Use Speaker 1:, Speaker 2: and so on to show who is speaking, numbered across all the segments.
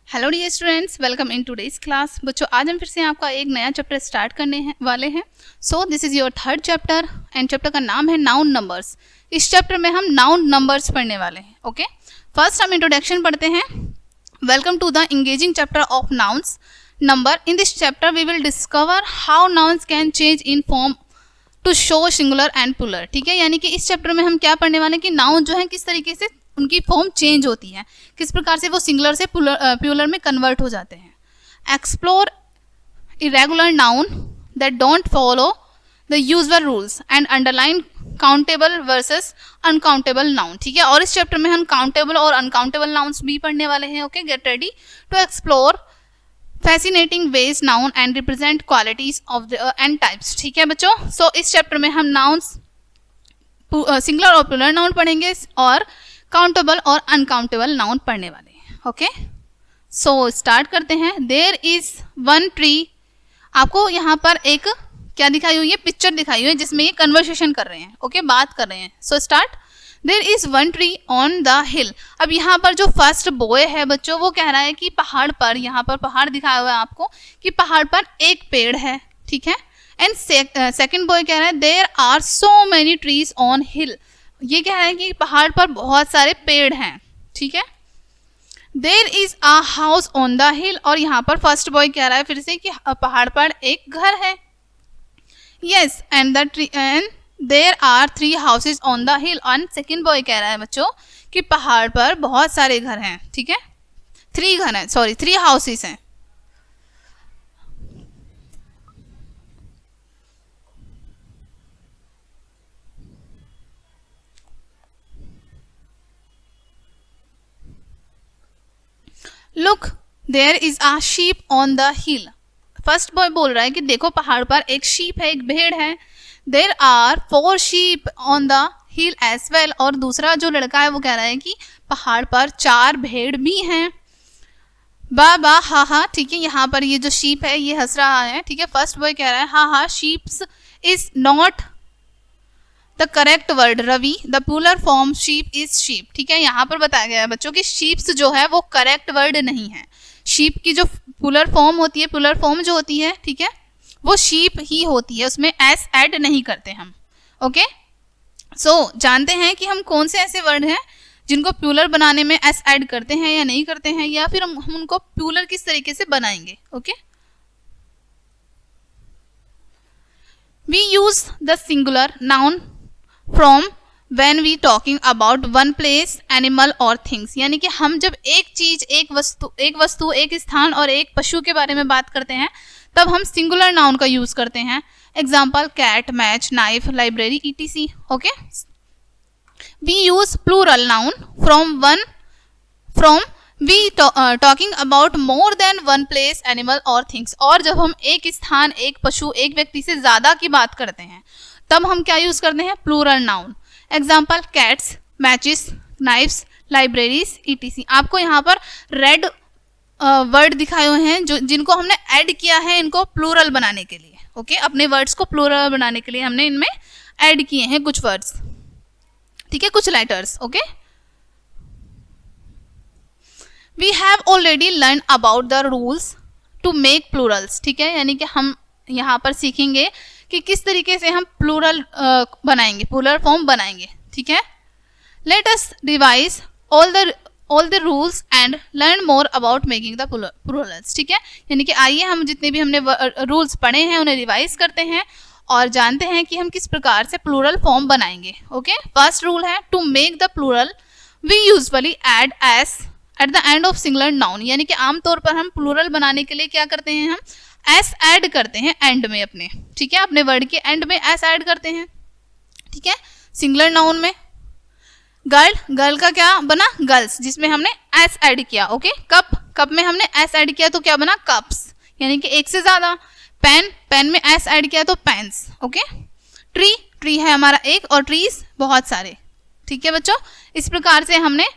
Speaker 1: Hello dear students, welcome in today's class. बच्चों, आज हम फिर से आपका एक नया चैप्टर स्टार्ट करने वाले हैं। So this is your third chapter and chapter का नाम है नाउन नंबर्स। इस चैप्टर में हम नाउन नंबर्स पढ़ने वाले हैं। ओके, फर्स्ट हम इंट्रोडक्शन पढ़ते हैं। Welcome to the engaging chapter of nouns number. In this chapter we will discover how nouns can change in form to show singular and plural. ठीक है, यानी कि इस चैप्टर में हम क्या पढ़ने वाले हैं कि नाउन जो है किस तरीके से उनकी फॉर्म चेंज होती है, किस प्रकार से वो सिंगुलर से प्लूरल में कन्वर्ट हो जाते हैं। Explore irregular noun that don't follow the usual rules and underline countable versus uncountable noun. ठीक है, और इस चैप्टर में हम काउंटेबल और अनकाउंटेबल नाउन्स भी पढ़ने वाले हैं। Okay, get ready to explore fascinating ways noun and represent qualities of the and types. ठीक है बच्चों, सो इस चैप्टर में हम नाउन्स सिंगुलर और प्लूरल नाउन पढ़ेंगे और काउंटेबल और अनकाउंटेबल नाउन पढ़ने वाले हैं। ओके, सो स्टार्ट करते हैं। There is one tree. आपको यहाँ पर एक क्या दिखाई हुई है, पिक्चर दिखाई हुई है जिसमें ये कन्वर्सेशन कर रहे हैं। ओके, बात कर रहे हैं। So start. There is one tree on the hill. अब यहाँ पर जो फर्स्ट बॉय है बच्चों, वो कह रहा है कि पहाड़ पर, यहाँ पर पहाड़ दिखाया हुआ है आपको कि पहाड़ पर एक पेड़ है। ठीक है, एंड सेकेंड बॉय कह रहा है there are so many trees on hill. ये कह रहा है कि पहाड़ पर बहुत सारे पेड़ हैं। ठीक है, there is a house on the hill. और यहाँ पर फर्स्ट बॉय कह रहा है फिर से कि पहाड़ पर एक घर है। Yes, and the tree and there are 3 houses on the hill. And second boy कह रहा है बच्चों कि पहाड़ पर बहुत सारे घर हैं। ठीक है, 3 घर हैं, सॉरी 3 हाउसेज हैं। Look there is a sheep on the hill. First boy बोल रहा है कि देखो पहाड़ पर एक शीप है, एक भेड़ है। There are 4 sheep on the hill as well. और दूसरा जो लड़का है वो कह रहा है कि पहाड़ पर 4 भेड़ भी हैं। बा बा हा हा। ठीक है, यहाँ पर ये जो शीप है ये हंस रहा है। ठीक है, फर्स्ट बॉय कह रहा है हा हा sheeps is not the correct word Ravi, the plural form sheep is sheep. ठीक है, यहाँ पर बताया गया है बच्चों कि शीप्स जो है वो करेक्ट वर्ड नहीं है। शीप की जो प्लूरल फॉर्म होती है, प्लूरल फॉर्म जो होती है, ठीक है, वो शीप ही होती है, उसमें एस ऐड नहीं करते हम। ओके, सो जानते हैं कि हम कौन से ऐसे वर्ड हैं जिनको प्लूरल बनाने में एस ऐड करते हैं या नहीं करते हैं, या फिर हम उनको प्लूरल किस तरीके से बनाएंगे। Okay, we use the singular noun from when we talking about one place, animal or things। यानी कि हम जब एक चीज, एक वस्तु, एक स्थान और एक पशु के बारे में बात करते हैं तब हम सिंगुलर नाउन का यूज करते हैं। Example cat, match, knife, library, etc। Okay, we use plural noun from we talking about more than one place, animal और थिंग्स। और जब हम एक स्थान, एक पशु, एक व्यक्ति से ज्यादा की बात करते हैं तब हम क्या यूज करते हैं, plural noun. Example cats, matches, knifes, libraries, etc। आपको यहाँ पर रेड वर्ड दिखाए हुए हैं जो जिनको हमने ऐड किया है इनको प्लूरल बनाने के लिए। ओके, अपने वर्ड्स को प्लूरल बनाने के लिए हमने इनमें ऐड किए हैं कुछ वर्ड्स। ठीक है, कुछ letters. Okay, we have already learn about the rules to make plurals. ठीक है, यानी कि हम यहाँ पर सीखेंगे कि किस तरीके से हम प्लूरल बनाएंगे, प्लूरल फॉर्म बनाएंगे। ठीक है, let us revise all the rules and learn more about making the Plurals. ठीक है, यानी कि आइए हम जितने भी हमने रूल्स पढ़े हैं उन्हें रिवाइज करते हैं और जानते हैं कि हम किस प्रकार से प्लूरल फॉर्म बनाएंगे। ओके, फर्स्ट रूल है to make the plural we usually add S at the end of singular noun. यानी कि आमतौर पर हम प्लूरल बनाने के लिए क्या करते हैं, हम एस ऐड करते हैं एंड में अपने। ठीक है, अपने वर्ड के एंड में एस ऐड करते हैं। ठीक है, सिंगुलर नाउन में गर्ल, गर्ल का क्या बना, गर्ल्स, जिसमें हमने एस ऐड किया। ओके, कप, कप में हमने एस ऐड किया तो क्या बना, कप्स, यानी कि एक से ज्यादा। पेन, पेन में एस ऐड किया तो पेन्स। ओके, ट्री, ट्री है हमारा एक और ट्रीज बहुत सारे। ठीक है बच्चों, इस प्रकार से हमने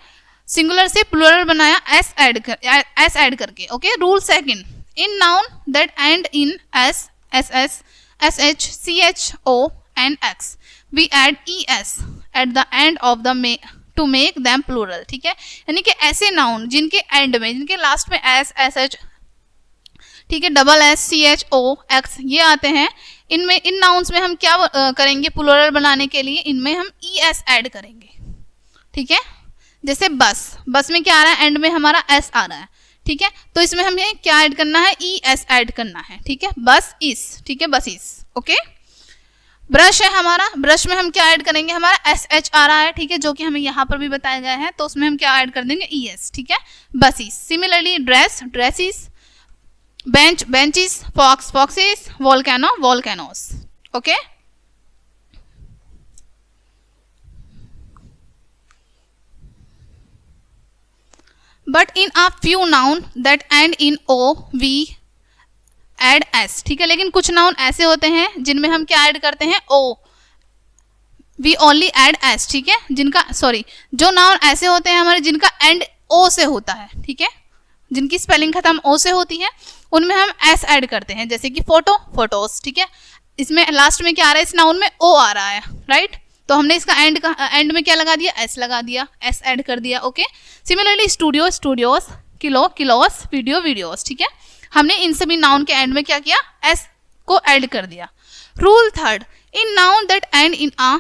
Speaker 1: सिंगुलर से प्लूरल बनाया एस ऐड करके। Okay, rule second, in noun that end in s, ss, sh, ch, o and x we add es at the end of the to make them plural, ठीक है। यानी कि ऐसे noun जिनके and में, जिनके last में एस, एस एच, ठीक है, double S, C H O X ये आते हैं, इनमें, इन नाउन्स में हम क्या करेंगे प्लूरल बनाने के लिए, इनमें हम ई एस ऐड करेंगे, ठीक है। जैसे बस, बस में क्या आ रहा है, एंड में हमारा एस आ रहा है, ठीक है, तो इसमें हमें क्या ऐड करना है, ई एस ऐड करना है, ठीक है, बस इस, ठीक है, बस इस, ओके। ब्रश है हमारा, ब्रश में हम क्या ऐड करेंगे, हमारा एस एच आ रहा है, ठीक है, जो कि हमें यहाँ पर भी बताया गया है, तो उसमें हम क्या ऐड कर देंगे, ई एस, ठीक है, buses. Similarly dress, dresses, bench, benches, fox, foxes, volcano, volcanoes, okay. But in a few noun that end in O we add S, ठीक है, लेकिन कुछ नाउन ऐसे होते हैं जिनमें हम क्या ऐड करते हैं, ओ, वी ओनली एड एस, ठीक है, जिनका, सॉरी, जो नाउन ऐसे होते हैं हमारे जिनका एंड ओ से होता है, ठीक है, जिनकी स्पेलिंग खत्म ओ से होती है, उनमें हम एस ऐड करते हैं, जैसे कि फोटो, फोटोस, ठीक है, इसमें लास्ट में क्या आ रहा है, इस नाउन में ओ आ रहा है, राइट, तो हमने इसका एंड में क्या लगा दिया, एस लगा दिया, एस ऐड कर दिया, okay. Similarly studio, studios, kilo, किलोस, video, videos, ठीक है, हमने इन सभी नाउन के एंड में क्या किया, एस को ऐड कर दिया। Rule third, in noun that end in a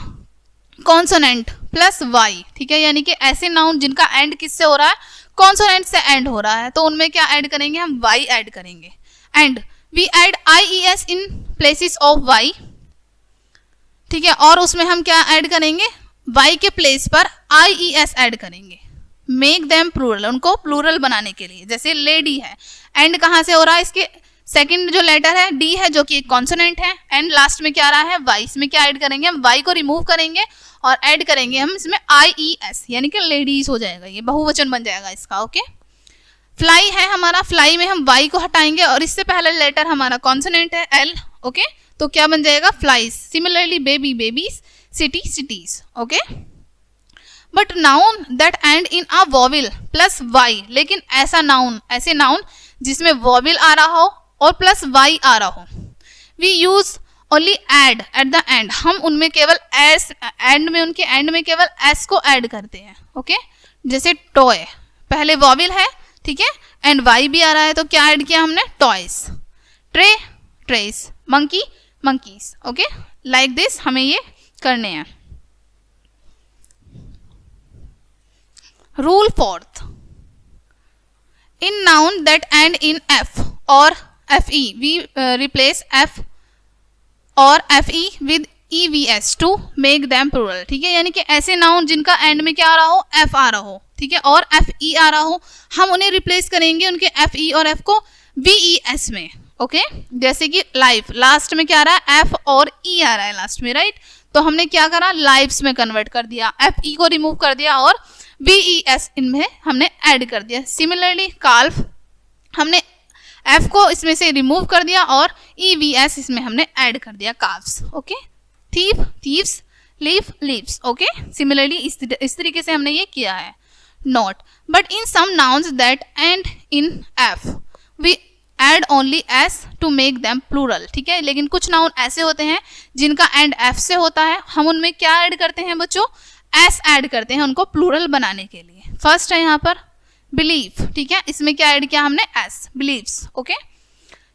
Speaker 1: consonant plus Y, ठीक है, यानी कि ऐसे नाउन जिनका एंड किससे हो रहा है, कॉन्सोनेंट से एंड हो रहा है, तो उनमें क्या ऐड करेंगे, हम वाई ऐड करेंगे, and we add I E S in places of Y, ठीक है, और उसमें हम क्या ऐड करेंगे, वाई के प्लेस पर आई ई एस ऐड करेंगे, मेक देम प्लूरल, उनको प्लूरल बनाने के लिए। जैसे लेडी है, एंड कहाँ से हो रहा है, इसके सेकंड जो लेटर है डी है, जो कि एक कॉन्सोनेंट है, एंड लास्ट में क्या आ रहा है, वाई, इसमें क्या ऐड करेंगे, हम वाई को रिमूव करेंगे और ऐड करेंगे हम इसमें आई ई एस, यानी कि लेडीज हो जाएगा, ये बहुवचन बन जाएगा इसका, ओके। फ्लाई है हमारा, फ्लाई में हम वाई को हटाएंगे और इससे पहले लेटर हमारा कॉन्सोनेंट है एल, ओके, तो क्या बन जाएगा, flies. Similarly baby, babies, city, cities, okay. But noun that end in a vowel plus Y, लेकिन ऐसा नाउन, ऐसे नाउन जिसमें वॉविल आ रहा हो और प्लस वाई आ रहा हो, we use only add at the end, हम उनमें केवल एस, एंड में, उनके एंड में केवल एस को ऐड करते हैं, ओके। जैसे टॉय, पहले वॉविल है, ठीक है, एंड वाई भी आ रहा है, तो क्या ऐड किया हमने, toys. Tray, trays, monkey, monkeys, okay, like this हमें ये करने हैं। Rule fourth, in noun that end in F or F E, we replace F or F E with V E S to make them plural, ठीक है, यानी कि ऐसे noun जिनका एंड में क्या आ रहा हो, एफ आ रहा हो, ठीक है, और एफ ई आ रहा हो, हम उन्हें रिप्लेस करेंगे उनके एफ ई और एफ को वी ई एस में, ओके। जैसे कि लाइफ, लास्ट में क्या आ रहा है, एफ और ई आ रहा है लास्ट में, राइट, तो हमने क्या करा, लाइव्स में कन्वर्ट कर दिया, एफ ई को रिमूव कर दिया और वी ई एस इनमें हमने ऐड कर दिया। सिमिलरली काल्फ, हमने एफ को इसमें से रिमूव कर दिया और ई वी एस इसमें हमने ऐड कर दिया, calfs, okay. Thief, thieves, leaf, leaves, okay. Similarly इस तरीके से हमने ये किया है। Note, but in some nouns that end in F we add only S to make them plural, ठीक है, लेकिन कुछ नाउन ऐसे होते हैं जिनका एंड एफ से होता है, हम उनमें क्या ऐड करते हैं बच्चों, एस ऐड करते हैं उनको प्लूरल बनाने के लिए। फर्स्ट है यहाँ पर बिलीव, ठीक है, इसमें क्या ऐड किया हमने, एस, बिलीव्स, ओके।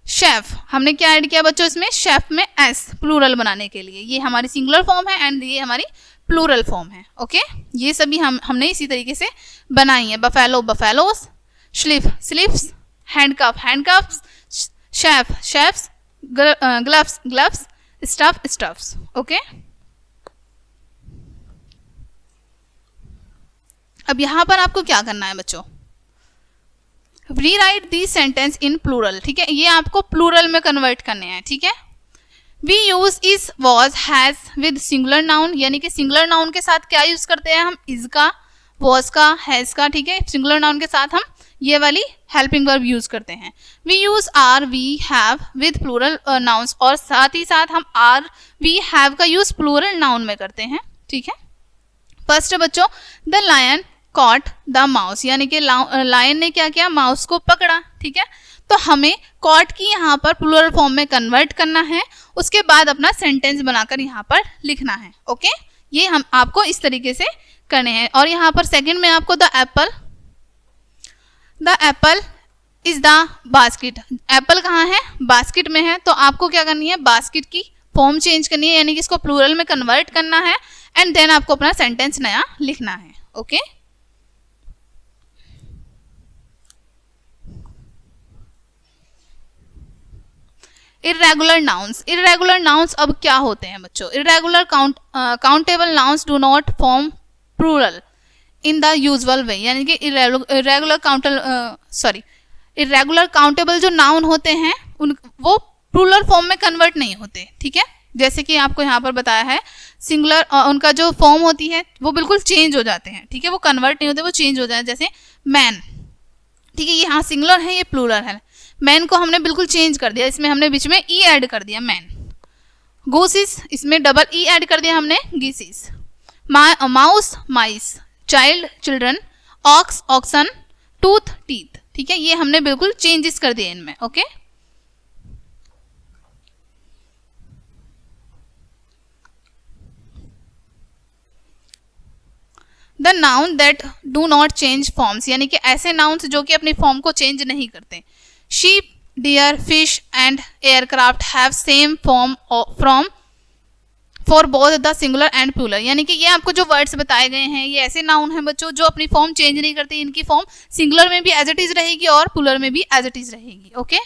Speaker 1: शेफ, हमने क्या ऐड किया बच्चों इसमें, शेफ में एस प्लूरल बनाने के लिए, ये हमारी सिंगुलर फॉर्म है एंड ये हमारी प्लूरल फॉर्म है, ओके। ये सभी हमने इसी तरीके से बनाई है। Buffalo, buffaloes, sleeve, sleeves, handcuff, handcuffs, chef, chefs, gloves, gloves, stuff, stuffs, okay. अब यहां पर आपको क्या करना है बच्चों, rewrite the sentence in plural, ठीक है, ये आपको प्लूरल में कन्वर्ट करने हैं, ठीक है। We use is, was, has with singular noun, यानी कि सिंगुलर नाउन के साथ क्या यूज करते हैं हम, इज का, वॉज का, हैज का, ठीक है, सिंगुलर नाउन के साथ हम ये वाली हेल्पिंग वर्ब यूज करते हैं। We use are, we, have with plural nouns, और साथ ही साथ हम आर, वी, हैव का यूज प्लूरल नाउन में करते हैं, ठीक है। फर्स्ट है बच्चों, the lion caught the mouse, यानी कि लायन ने क्या किया, माउस को पकड़ा, ठीक है, तो हमें कॉट की यहाँ पर प्लूरल फॉर्म में कन्वर्ट करना है, उसके बाद अपना सेंटेंस बनाकर यहाँ पर लिखना है, ओके। ये हम आपको इस तरीके से करने हैं। और यहाँ पर सेकंड में आपको the Apple is the basket, Apple कहाँ है, बास्केट में है, तो आपको क्या करनी है, बास्केट की फॉर्म चेंज करनी है, यानी कि इसको प्लूरल में कन्वर्ट करना है एंड देन आपको अपना सेंटेंस नया लिखना है। ओके इर्रेगुलर नाउन्स अब क्या होते हैं बच्चों, irregular countable nouns do not form plural in the usual way, यानी कि इर्रेगुलर काउंटेबल जो नाउन होते हैं वो प्लूरल फॉर्म में कन्वर्ट नहीं होते। ठीक है, जैसे कि आपको यहाँ पर बताया है सिंगुलर उनका जो फॉर्म होती है वो बिल्कुल चेंज हो जाते हैं। ठीक है, वो कन्वर्ट नहीं होते, वो चेंज हो जाते हैं। जैसे मैन, ठीक है, ये यहाँ सिंगुलर है, ये प्लूरल है। मैन को हमने बिल्कुल चेंज कर दिया, इसमें हमने बीच में ई ऐड कर दिया मैन। गोसिस, इसमें डबल ई ऐड कर दिया हमने geeses. Mouse mice, child children, ox oxen, tooth teeth. ठीक है, ये हमने बिल्कुल चेंजेस कर दिए इनमें। Okay the noun that do not change forms, यानी कि ऐसे नाउन्स जो कि अपनी फॉर्म को चेंज नहीं करते। Sheep, deer, fish and aircraft have same form from for both the singular and plural, यानी कि ये आपको जो वर्ड्स बताए गए हैं ये ऐसे नाउन हैं बच्चों जो अपनी फॉर्म चेंज नहीं करते, इनकी फॉर्म सिंगुलर में भी एज इट इज रहेगी और प्लूरल में भी एज इट इज रहेगी। ओके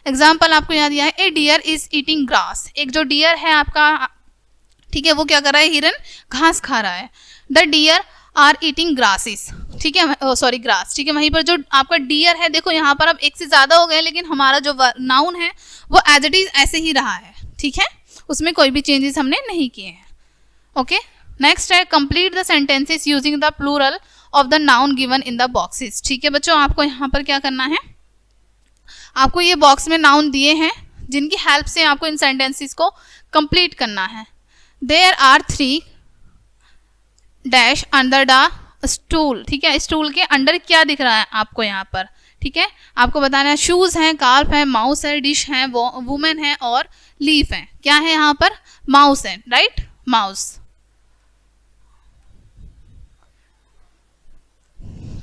Speaker 1: एग्जाम्पल आपको याद दिया है, ए डियर इज ईटिंग ग्रास, एक जो डियर है आपका, ठीक है, वो क्या कर रहा है, हिरन घास खा रहा है। The deer are eating grasses, ठीक है, सॉरी ग्रास। ठीक है, वहीं पर जो आपका डियर है, देखो यहाँ पर अब एक से ज्यादा हो गए, लेकिन हमारा जो नाउन है वो एज इट इज ऐसे ही रहा है। ठीक है, उसमें कोई भी चेंजेस हमने नहीं किए हैं। ओके नेक्स्ट है complete the sentences using the plural of the noun given in the boxes. ठीक है बच्चों, आपको यहाँ पर क्या करना है, आपको ये बॉक्स में नाउन दिए हैं जिनकी हेल्प से आपको इन सेंटेंसेस को कंप्लीट करना है। There are 3 dash under the stool, ठीक है, स्टूल के अंडर क्या दिख रहा है आपको यहाँ पर। ठीक है, आपको बताना है शूज है, कार्प है, माउस है, डिश है, वुमेन है और लीफ है। क्या है यहाँ पर, माउस है, राइट, माउस।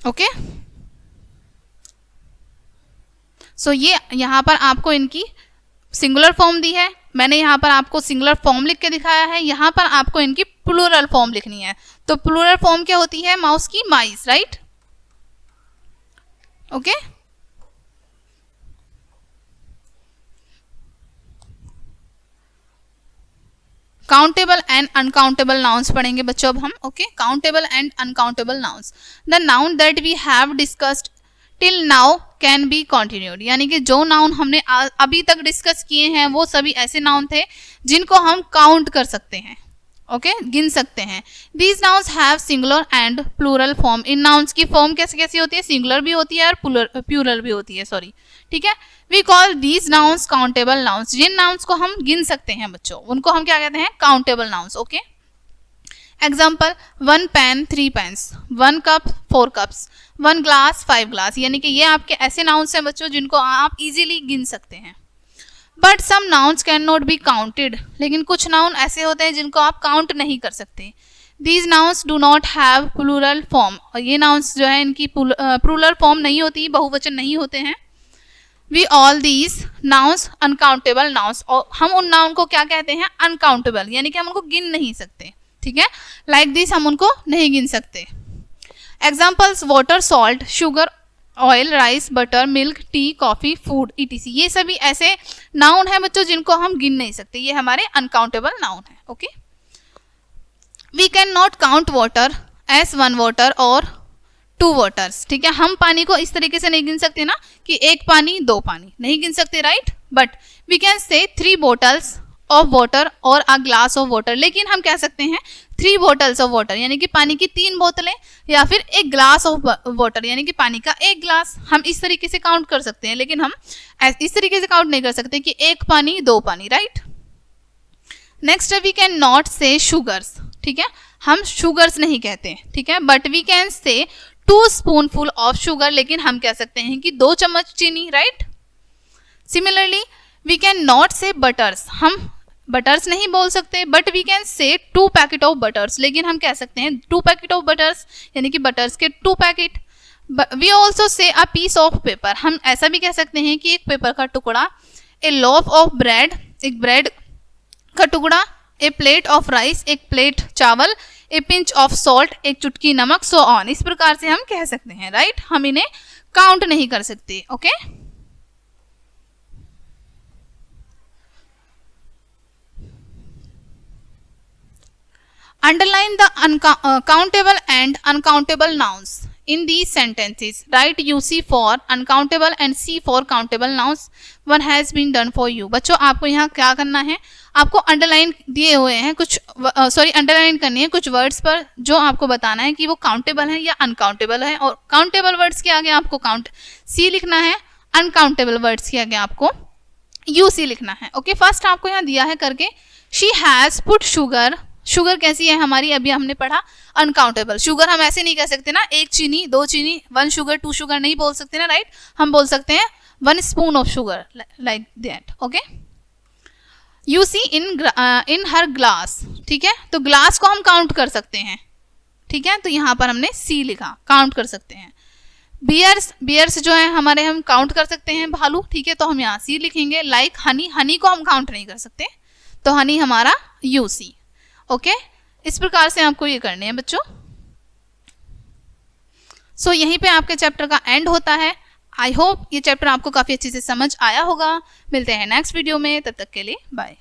Speaker 1: ओके सो ये यहाँ पर आपको इनकी सिंगुलर फॉर्म दी है, मैंने यहाँ पर आपको सिंगुलर फॉर्म लिख के दिखाया है, यहाँ पर आपको इनकी प्लूरल फॉर्म लिखनी है। तो प्लूरल फॉर्म क्या होती है माउस की, mice, right. Okay countable and uncountable nouns पढ़ेंगे बच्चों अब हम। Okay countable and uncountable nouns, the noun that we have discussed till now can be continued, यानी कि जो नाउन हमने अभी तक डिस्कस किए हैं वो सभी ऐसे नाउन थे जिनको हम काउंट कर सकते हैं। ओके गिन सकते हैं। These nouns have singular and plural form, in nouns की फॉर्म कैसे कैसी होती है, सिंगुलर भी होती है और प्लूरल भी होती है, सॉरी। ठीक है, we call these nouns countable nouns, जिन नाउन्स को हम गिन सकते हैं बच्चों उनको हम क्या कहते हैं, countable nouns. Okay example 1 pen 3 pens, 1 cup 4 cups, 1 glass 5 glass, यानी कि ये आपके ऐसे नाउन्स हैं बच्चों जिनको आप इजीली गिन सकते हैं। But some nouns can not be counted, लेकिन कुछ नाउन ऐसे होते हैं जिनको आप काउंट नहीं कर सकते। These nouns do not have plural form, और ये नाउन्स जो है इनकी प्लूरल फॉर्म नहीं होती, बहुवचन नहीं होते हैं। We all these nouns uncountable nouns, और हम उन नाउन को क्या कहते हैं, अनकाउंटेबल, यानी कि हम उनको गिन नहीं सकते। ठीक है, लाइक दिस हम उनको नहीं गिन सकते। Examples water, salt, sugar, oil, rice, butter, milk, T, coffee, food, etc, ये सभी ऐसे नाउन है बच्चों जिनको हम गिन नहीं सकते, ये हमारे अनकाउंटेबल नाउन है। Okay we can not count water as 1 water और 2 वाटर्स, ठीक है, हम पानी को इस तरीके से नहीं गिन सकते ना कि 1 पानी 2 पानी, नहीं गिन सकते, right. But we can say 3 bottles of water और अ ग्लास ऑफ वाटर, लेकिन हम कह सकते हैं 3 bottles ऑफ वाटर, यानी कि पानी की 3 बोतलें, या फिर 1 ग्लास ऑफ वाटर, यानी कि पानी का 1 ग्लास, हम इस तरीके से काउंट कर सकते हैं, लेकिन हम इस तरीके से काउंट नहीं कर सकते कि 1 पानी 2 पानी, right. Next we can not say sugars, ठीक है, हम शुगर्स नहीं कहते, ठीक है, but we can say 2 spoonful of sugar, लेकिन हम कह सकते हैं कि 2 चम्मच चीनी, right. Similarly we can not say butters, हम बटर्स नहीं बोल सकते, but we can say 2 packet of buttress, लेकिन हम कह सकते हैं 2 पैकेट ऑफ बटर्स, यानी कि बटर्स के 2 packet. We also say a piece of paper, हम ऐसा भी कह सकते हैं कि एक पेपर का टुकड़ा। ए लॉफ ऑफ ब्रेड, एक ब्रेड का टुकड़ा। ए प्लेट ऑफ राइस, एक प्लेट चावल। ए पिंच ऑफ सॉल्ट, एक चुटकी नमक। सो ऑन, इस प्रकार से हम कह सकते हैं, राइट। हम इन्हें काउंट नहीं कर सकते, okay. Underline the countable and uncountable nouns in these sentences. Write UC for uncountable and C for countable nouns. One has been done for you. बच्चों आपको यहाँ क्या करना है, आपको अंडरलाइन दिए हुए हैं कुछ, अंडरलाइन करनी है कुछ वर्ड्स पर, जो आपको बताना है कि वो काउंटेबल है या अनकाउंटेबल है। और काउंटेबल वर्ड्स के आगे आपको काउंट C लिखना है, अनकाउंटेबल वर्ड्स के आगे आपको UC लिखना है, ओके। फर्स्ट आपको यहाँ दिया है करके, she has put sugar. Sugar कैसी है हमारी, अभी हमने पढ़ा अनकाउंटेबल। शुगर हम ऐसे नहीं कह सकते ना, 1 चीनी 2 चीनी, 1 शुगर 2 शुगर नहीं बोल सकते ना, राइट। हम बोल सकते हैं 1 spoon of sugar, like that, okay. You see in her glass, ठीक है। तो ग्लास को हम काउंट कर सकते हैं, ठीक है। तो यहाँ पर हमने सी लिखा, काउंट कर सकते हैं। बियर्स जो है हमारे, हम काउंट कर सकते हैं भालू, ठीक है। तो हम यहाँ सी लिखेंगे। लाइक हनी, हनी को हम काउंट नहीं कर सकते, तो हनी हमारा यूसी, ओके। इस प्रकार से आपको ये करने हैं बच्चों। सो यहीं पे आपके चैप्टर का एंड होता है। आई होप ये चैप्टर आपको काफ़ी अच्छे से समझ आया होगा। मिलते हैं नेक्स्ट वीडियो में, तब तक के लिए बाय।